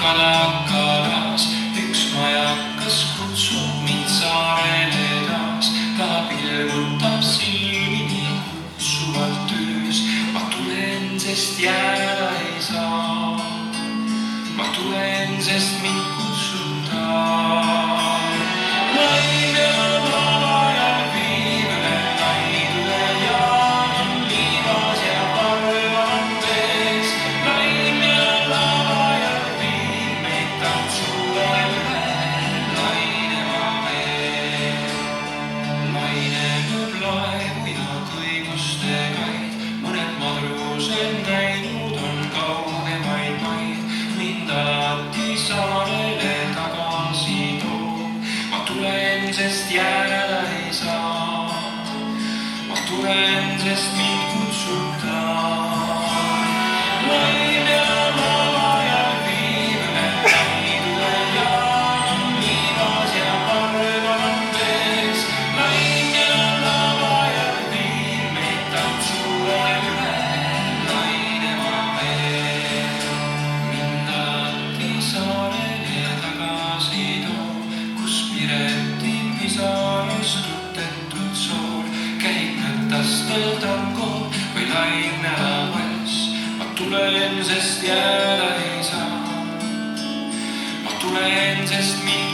kalakalas üks majakas kutsub mind saarele taas. Ta pilgutab silmi kutsuvalt öös. Ma tulen, sest jääda ei saa. Ma tulen, sest mind kutsutaan. Laine on lava ja viib üle laidule ja on liivas ja arvan vees. Laine on lava ja viib meid tantsule üle laineva veel. Laine lööb laevu ja kõiguste kaid. Mõned madrused näinud on kaugemaid maid. Mind alati saarele tagasi toob. Ma tulen, sest jääda ei saa. Ma tulen, sest mind kutsutaan. Laine on lava ja viib üle laidule ja on liivas ja arvan vees. Laine on lava ja viib meid tantsule üle laineva veel. Mind alati saarele tagasi toob, kus Pireti pisarust tutetud sool käib nõtastel tango või lainelavals. Ma tulen, sest jääda ei saa. Ma tulen, sest mind